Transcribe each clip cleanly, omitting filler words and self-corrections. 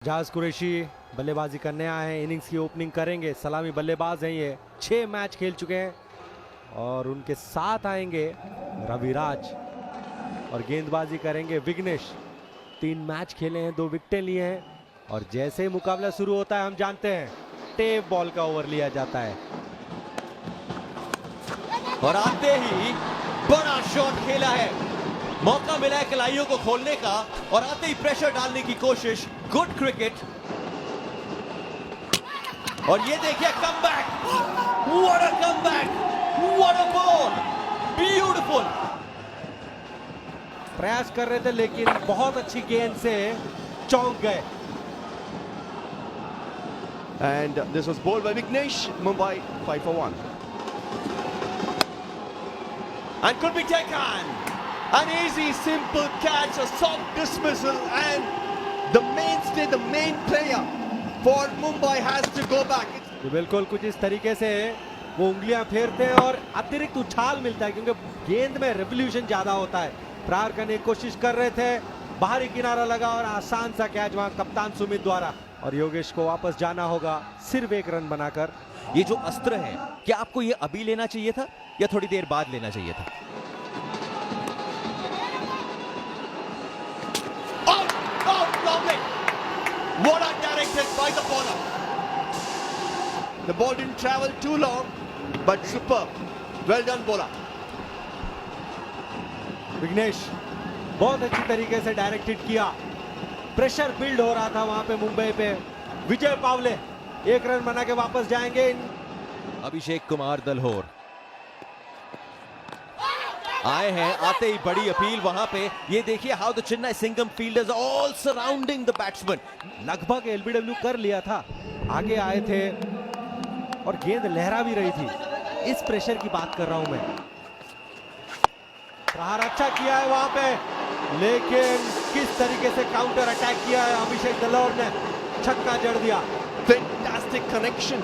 जहाज कुरैशी बल्लेबाजी करने आए हैं, इनिंग्स की ओपनिंग करेंगे। सलामी बल्लेबाज हैं ये, 6 मैच खेल चुके हैं और उनके साथ आएंगे रविराज और गेंदबाजी करेंगे विघ्नेश। 3 मैच खेले हैं, 2 विकेटें लिए हैं और जैसे ही मुकाबला शुरू होता है हम जानते हैं टेप बॉल का ओवर लिया जाता है। और आते ही बड़ा शॉट खेला है, मौका मिला है कलाइयों को खोलने का और आते ही प्रेशर डालने की कोशिश। Good cricket. और ये देखिए comeback, what a comeback, what a ball, beautiful. प्रयास कर रहे थे लेकिन बहुत अच्छी गेंद से चौंक गए। And this was bowled by Vignesh. Mumbai 5 for 1. And could be taken. An easy, simple catch, a soft dismissal, and the mainstay, the main player for Mumbai has to go back. तो बिल्कुल कुछ इस तरीके से वो उंगलियां फेरते हैं और अतिरिक्त उछाल मिलता है क्योंकि गेंद में रेवोल्यूशन ज्यादा होता है। प्रहार करने की कोशिश कर रहे थे, बाहरी किनारा लगा और आसान सा कैच वहां कप्तान सुमित द्वारा। और योगेश को वापस जाना होगा सिर्फ 1 रन बनाकर। ये जो अस्त्र है, क्या आपको ये अभी लेना चाहिए था या थोड़ी देर बाद लेना चाहिए था? Oh, lovely! What a directed by the bowler. The ball didn't travel too long, but superb. Well done, bowler. Vighnesh बहुत अच्छी तरीके से डायरेक्टेड किया। प्रेशर बिल्ड हो रहा था वहां पे मुंबई पे। विजय पावले 1 रन बना के वापस जाएंगे। अभिषेक कुमार दलहोर आए हैं, आते ही बड़ी अपील वहां पे। ये देखिए how the Chennai Singham fielders all surrounding the batsman. लगभग एलबीडब्ल्यू कर लिया था, आगे आए थे और गेंद लहरा भी रही थी। इस प्रेशर की बात कर रहा हूं मैं। प्रहार अच्छा किया है वहां पे, लेकिन किस तरीके से काउंटर अटैक किया है अभिषेक दलौर ने, छक्का जड़ दिया। Fantastic connection,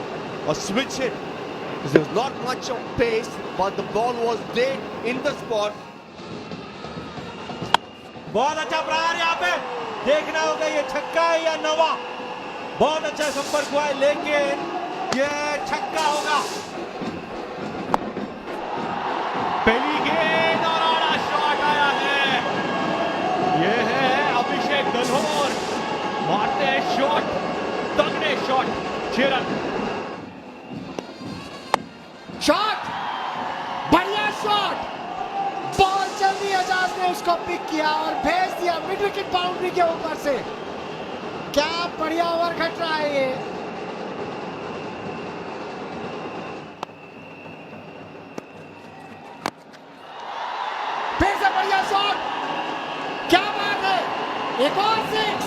a switch hit. There was not much of pace, but the ball was dead in the spot. बहुत अच्छा प्रहार यहाँ पे, देखना होगा ये छक्का है या नवा। बहुत अच्छा संपर्क हुआ है लेकिन ये छक्का होगा। पहली गेंद और आड़ा शॉट आया है। ये है अभिषेक दलहोर, मारते हैं शॉट, तगड़े शॉट, 6 रन। शॉट, बढ़िया शॉट। बॉल जल्दी एजाज ने उसको पिक किया और भेज दिया मिड विकेट बाउंड्री के ऊपर से। क्या बढ़िया ओवर खट रहा है ये। फिर से बढ़िया शॉट, क्या बात है। एक और 6।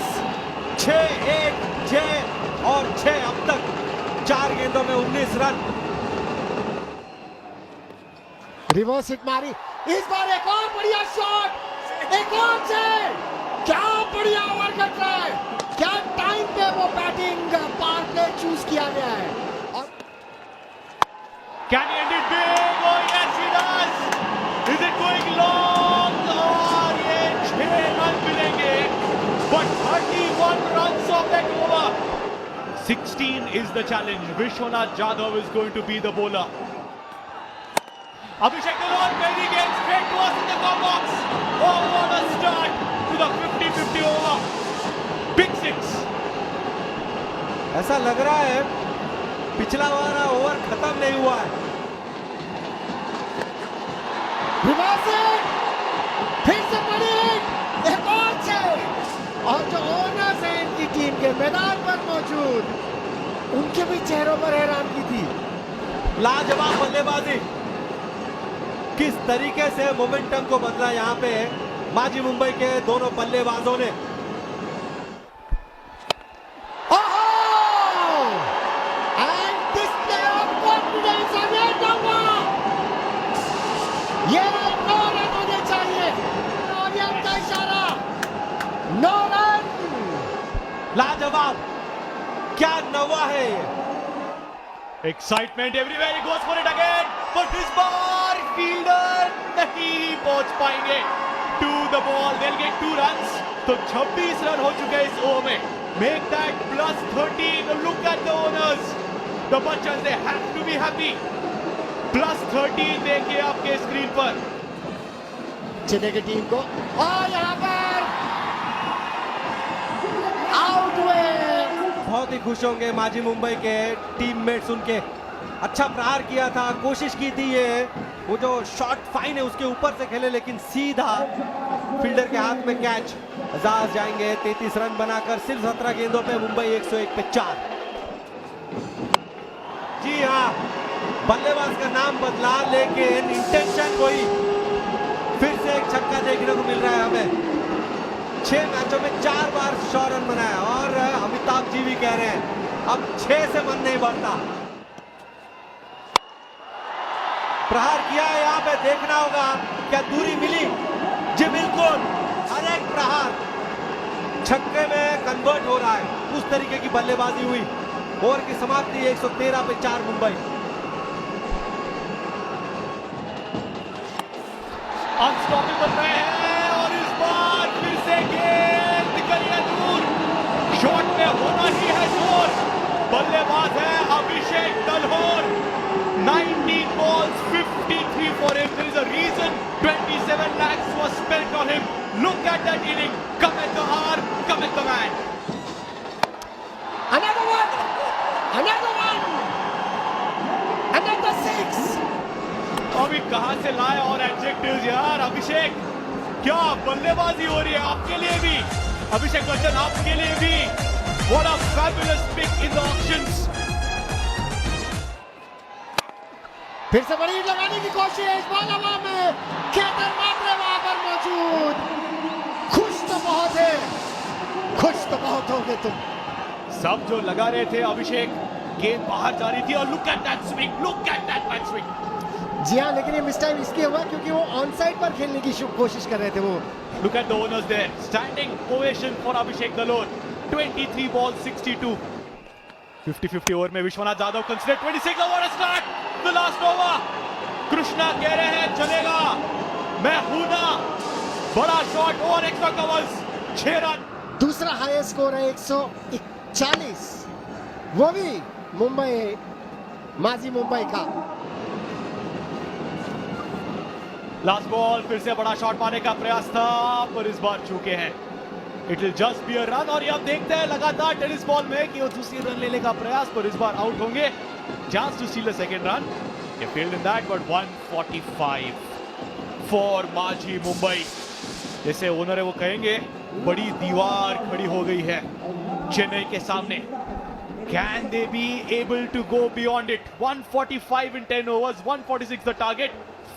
6-1, 6 और 6 अब तक 4 गेंदों में 19 रन। रिवर्स हिट मारी, इस बार एक और बढ़िया शॉट, एक और 6। क्या बढ़िया ओवर कर रहा है। क्या टाइम पे वो बैटिंग पावर प्ले चूज किया गया है। और Can he end it big? Oh yes he does. Is it going long? और ये 6 रन मिलेंगे, but 31 runs of that over. 16 is the challenge. Vishwanath Jadhav is going to be the bowler. Abhishek Dallor, very game straight to us in the top box. Oh, what a start to the 50-50 over. Big 6. ऐसा लग रहा है पिछला वाला over खत्म नहीं हुआ है। रिवर्स हिट, फिर से बड़ी हिट, एक और 6। और जो ओनर्स हैं इनकी टीम के मैदान पर मौजूद, उनके भी चेहरों पर हैरानगी थी। लाजवाब बल्लेबाजी, किस तरीके से मोमेंटम को बदला यहाँ पे माजी मुंबई के दोनों बल्लेबाजों ने। And display of confidence again number. ये 9 रन होने चाहिए। अभियान का इशारा, 9 रन। लाजवाब, क्या नवा है ये। Excitement everywhere. He goes for it again, but this bar fielder नहीं पहुंच पाएंगे to the ball. They'll get 2 runs. तो 26 रन हो चुके हैं इस ओवर में। make that plus 13. Look at the owners. The Bachchans, they have to be happy. Plus 13 देखिए आपके स्क्रीन पर. चेन्नई की टीम को और यहाँ पर आउट हुए. बहुत ही खुश होंगे माजी मुंबई के टीममेट्स उनके. अच्छा प्रहार किया था, कोशिश की थी ये, वो जो शॉट फाइन है उसके ऊपर से खेले लेकिन सीधा फील्डर के हाथ में कैच. एजाज जाएंगे 33 रन बनाकर सिर्फ 17 गेंदों पे. मुंबई 101 पे 4. जी हाँ, बल्लेबाज का नाम बदला लेकिन इंटेंशन कोई. फिर से एक छक्का देखने को मिल रहा है हमें. 6 मैचों में 4 बार 100 रन बनाया और अमिताभ जी भी कह रहे हैं अब 6 से मन नहीं बढ़ता. प्रहार किया है, यहाँ पे देखना होगा क्या दूरी मिली. जी बिल्कुल, हर एक प्रहार छक्के में कन्वर्ट हो रहा है. उस तरीके की बल्लेबाजी हुई. ओवर की समाप्ति 113 पे 4 मुंबई. अनस्टॉपेबल रहे हैं और इस बार फिर से गेंद निकल गया दूर. शॉट में होना ही है जोर. बल्लेबाज है अभिषेक दलहोर. 19 balls, 53 for him. There is a reason 27 lakhs was spent on him. Look at that inning. Come at the hour, come at the man. Another one, another one, another 6. अभी कहां से लाए और एडजेक्टिव्स यार. अभिषेक, क्या बल्लेबाजी हो रही है आपके लिए भी. अभिषेक बच्चन आपके लिए भी. What a fabulous pick in the auctions. फिर से बड़ी लगाने की कोशिश. बॉल हवा में, केतन मात्रे वहां पर मौजूद. खुश तो बहुत है, खुश तो बहुत होगे तुम. सब जो लगा रहे थे अभिषेक, गेंद बाहर जा रही थी और look at that swing, look at that back swing. जी हाँ, लेकिन ये मिस टाइम इसलिए हुआ क्योंकि वो ऑन साइड पर खेलने की कोशिश कर रहे थे वो. Look at the owners there. Standing ovation for Abhishek Dalor. 23 balls, 62. 50-50 over में Vishwanath Jadhav consider 26 over start. The last over. Krishna कह रहे हैं चलेगा, मैं हूं ना. बड़ा शॉट और एक्स्ट्रा कवर्स. 6 रन. दूसरा हाईएस्ट स्कोर है 141, वो भी मुंबई, माजी मुंबई का. लास्ट बॉल, फिर से बड़ा शॉट मारने का प्रयास था पर इस बार चूके हैं. It will just be a run. और ये आप देखते हैं लगातार टेनिस बॉल में कि वो दूसरी रन लेने का प्रयास पर इस बार आउट होंगे. Chance to steal a second run. They failed in that, but 145 for माजी मुंबई. जैसे ओनर है वो कहेंगे बड़ी दीवार खड़ी हो गई है चेन्नई के सामने. Can they be able to go beyond it? 145 in 10 overs, 146 the target.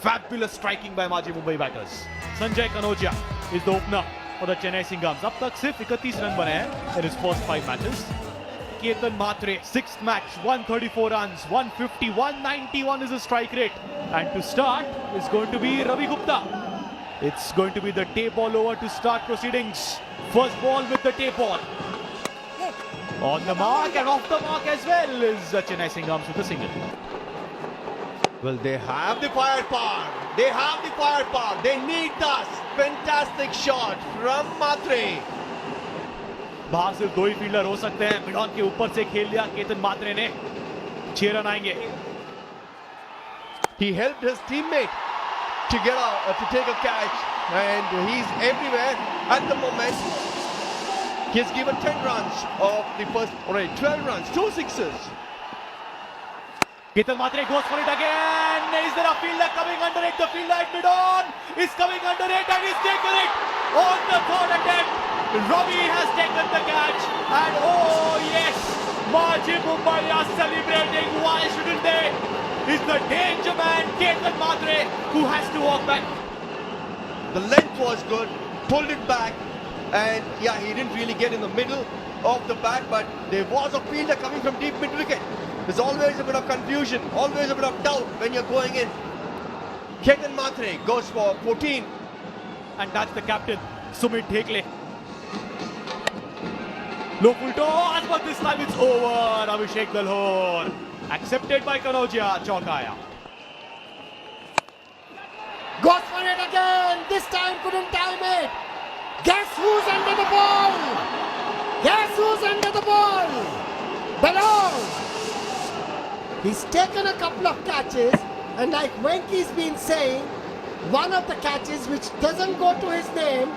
Fabulous striking by माजी Mumbai batters. Sanjay Kanodia is the opener for the Chennai Singhams. अब तक सिर्फ 31 रन बने हैं in his first 5 matches. Ketan Matre, 6th match, 134 runs, 150, 191 is the strike rate. And to start is going to be Ravi Gupta. It's going to be the tape ball over to start proceedings. First ball with the tape ball. On the mark and off the mark as well is Chennai Singhams with a single. Well, they have the firepower. They have the firepower. They need this. Fantastic shot from Matre. बाहर सिर्फ 2 ही fielder हो सकते हैं. Mid on के ऊपर से खेल लिया केतन मात्रे ने. 6 रन आएंगे. He helped his teammate to to take a catch, and he's everywhere at the moment. He's given 10 runs of the first, 12 runs, 2 sixes. Ketan Matre goes for it again. Is there a fielder coming under it? The fielder at mid-on is coming under it and he's taken it on the 3rd attempt. Ravi has taken the catch and oh yes, Maji Mumbai are celebrating. Why shouldn't they? It's the danger man Ketan Matre who has to walk back. The length was good, pulled it back, and yeah, he didn't really get in the middle of the bat, but there was a fielder coming from deep mid-wicket. There's always a bit of confusion, always a bit of doubt when you're going in. Ketan Matre goes for 14. And that's the captain, Sumit Dhekle. Low full toss, but this time it's over. Abhishek Dalhor. Accepted by Kanodia, Chaukaya. Goes for it again. This time couldn't time it. Guess who's under the ball? Guess who's under the ball? Belon. He's taken a couple of catches, and like Wenky's been saying, one of the catches which doesn't go to his name,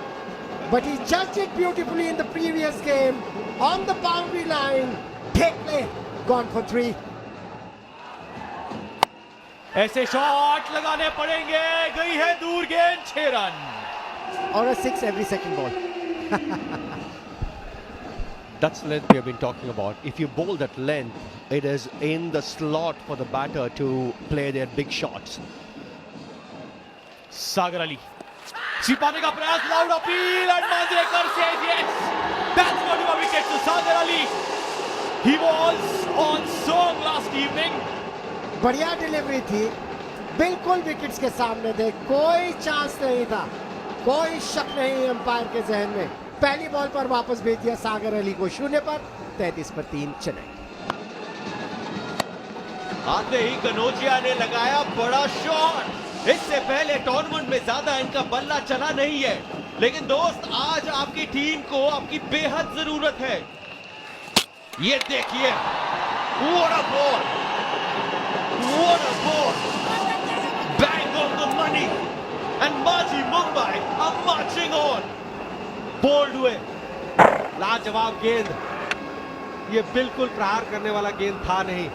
but he judged it beautifully in the previous game on the boundary line. Take play, gone for 3. ऐसे shot लगाने पड़ेंगे, गई है दूर गेंद, 6 run. Or a 6 every second ball. That's length we have been talking about. If you bowl that length, it is in the slot for the batter to play their big shots. सागर अली छिपाने का प्रयास, loud appeal and Manjrekar says yes. That's going to be a wicket to Sagar Ali. He was on song last evening. बढ़िया delivery थी, बिल्कुल wickets के सामने थे, कोई चांस नहीं था, कोई शक नहीं अंपायर के जहन में. पहली बॉल पर वापस भेज दिया सागर अली को 0 पर. 33 पर 3 चेन्नई. आते ही कनौजिया ने लगाया बड़ा शॉट. इससे पहले टूर्नामेंट में ज्यादा इनका बल्ला चला नहीं है, लेकिन दोस्त आज आपकी टीम को आपकी बेहद जरूरत है. ये देखिए, what a ball! What a ball! Bang on the money, and Maji Mumbai are marching on. Bowled हुए, लाजवाब गेंद. ये बिल्कुल प्रहार करने वाला गेंद था नहीं.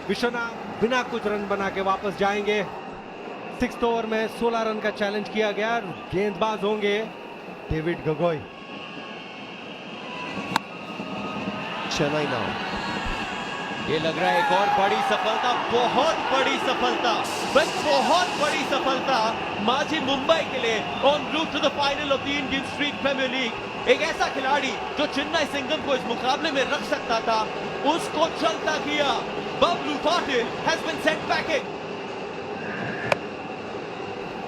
विश्वनाथ बिना कुछ रन बना के वापस जाएंगे. 6th ओवर में 16 रन का चैलेंज किया गया. गेंदबाज होंगे डेविड गगोई. Chennai now. ये लग रहा है एक और बड़ी सफलता, बहुत बड़ी सफलता, बस बहुत बड़ी सफलता माजी मुंबई के लिए on route to the final of the Indian Street Premier League. एक ऐसा खिलाड़ी जो चेन्नई सिंघम को इस मुकाबले में रख सकता था, उसको चलता किया. Bablu Patil has been sent packing.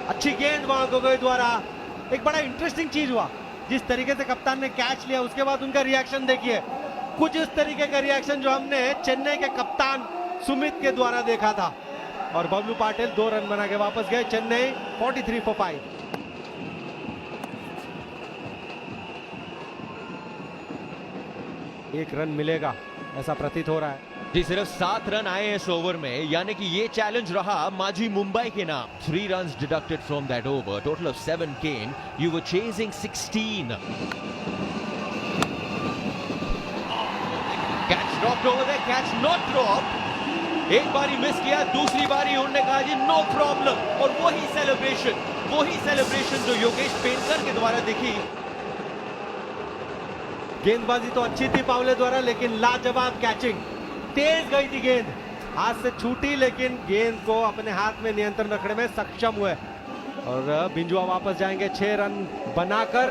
अच्छी गेंद वहां गगोई द्वारा. एक बड़ा इंटरेस्टिंग चीज हुआ, जिस तरीके से कप्तान ने कैच लिया उसके बाद उनका रिएक्शन देखिए. कुछ इस तरीके का रिएक्शन जो हमने चेन्नई के कप्तान सुमित के द्वारा देखा था. और बबलू पाटिल 2 रन बना के वापस गए. चेन्नई 43 for 5. एक रन मिलेगा ऐसा प्रतीत हो रहा है. जी सिर्फ 7 रन आए इस ओवर में, यानी कि ये चैलेंज रहा माजी मुंबई के नाम. 3 runs deducted from that over. Total of 7 came. You were chasing 16. Catch dropped over there. Catch not dropped. एक बारी मिस किया, दूसरी बारी उन्होंने कहा जी नो प्रॉब्लम. और वही सेलिब्रेशन जो योगेश पेनकर के द्वारा दिखी. गेंदबाजी तो अच्छी थी पावले द्वारा, लेकिन लाजवाब कैचिंग. तेज गई थी गेंद, हाथ से छूटी, लेकिन गेंद को अपने हाथ में नियंत्रण रखने में सक्षम हुए. और बिंजुआ वापस जाएंगे 6 रन बनाकर.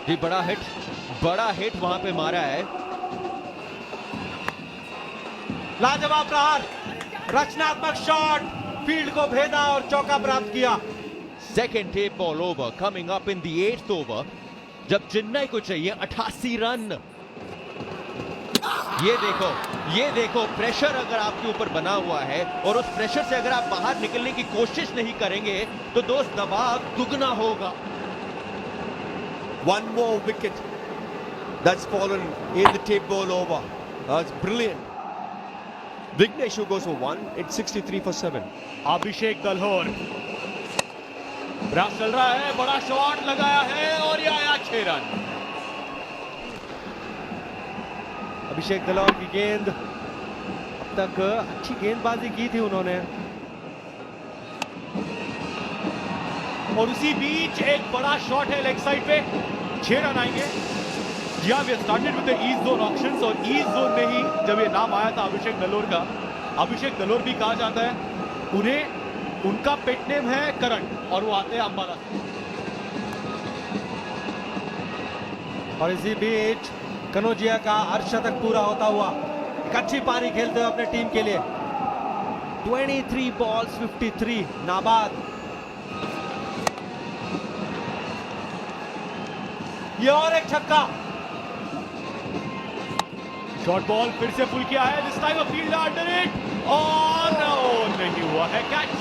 जी बड़ा हिट वहां पे मारा है. लाजवाब प्रहार, रचनात्मक शॉट, फील्ड को भेदा और चौका प्राप्त किया. Second tape ball over coming up in the 8th over, जब चेन्नई को चाहिए 88 रन. ये देखो प्रेशर अगर आपके ऊपर बना हुआ है और उस प्रेशर से अगर आप बाहर निकलने की कोशिश नहीं करेंगे तो दोस्त दबाव दुगना होगा. One more wicket that's fallen in the tape ball over. That's brilliant. Vignesh who goes for 1. It's 63 for 7. अभिषेक दलहोर प्रयास चल रहा है, बड़ा शॉट लगाया है और ये आया 6 रन. अभिषेक दलौर की गेंद, अब तक अच्छी गेंदबाजी की थी उन्होंने. और उसी बीच एक बड़ा शॉट है लेग साइड पे. 6 रन आएंगे. जी हाँ, we started with the east zone auctions और ईस्ट जोन में ही जब ये नाम आया था अभिषेक दलोर का, अभिषेक दलोर भी कहा जाता है उन्हें, उनका पेट नेम है करण और वो आते हैं अंबाला. और इसी बीच कनौजिया का अर्धशतक पूरा होता हुआ, एक अच्छी पारी खेलते हुए अपने टीम के लिए. 23 balls 53 नाबाद. ये और एक छक्का. शॉर्ट बॉल फिर से पुल किया है, this time a fielder under it और नहीं हुआ है कैच.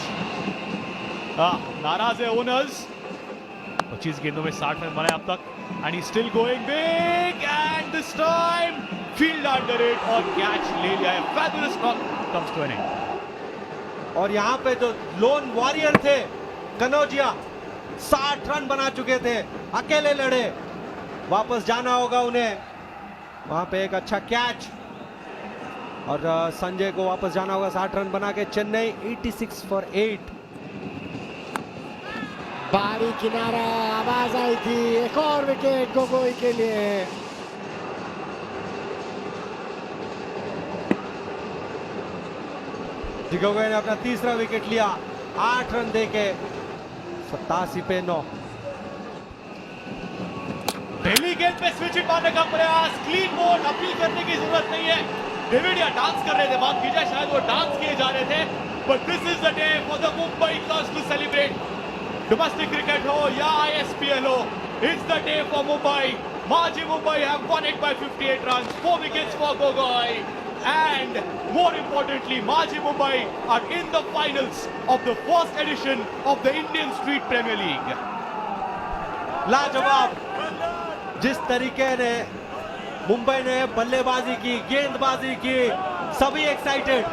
नाराज है ओनर्स. 25 गेंदों में 60 रन बनाए अब तक and he still going big and this time field under it और कैच ले लिया है. Fabulous knock comes to an end. और यहाँ पे जो लोन वॉरियर थे कनौजिया 60 रन बना चुके थे, अकेले लड़े. वापस जाना होगा उन्हें. वहां पे एक अच्छा कैच और संजय को वापस जाना होगा 60 रन बना के. चेन्नई 86 फॉर 8. बारी किनारा, आवाज आई थी एक और विकेट गोगोई के लिए. गोगोई ने अपना तीसरा विकेट लिया 8 रन देके 87 पे 9. पहली गेंद पे स्विच हिट मारने का प्रयास. Clean bowled. अपील करने की जरूरत नहीं है. डेविडिया डांस कर रहे थे, माफ कीजिए, शायद वो डांस किए जा रहे थे. But this is the day for the Mumbai Indians to celebrate. Domestic cricket हो या ISPL हो, it's the day for Mumbai. Maji Mumbai have won it by 58 runs, 4 wickets for Gogoi. And more importantly, Maji Mumbai are in the finals of the first edition of the Indian Street Premier League. लाजवाब. जिस तरीके ने मुंबई ने बल्लेबाजी की, गेंदबाजी की, सभी एक्साइटेड.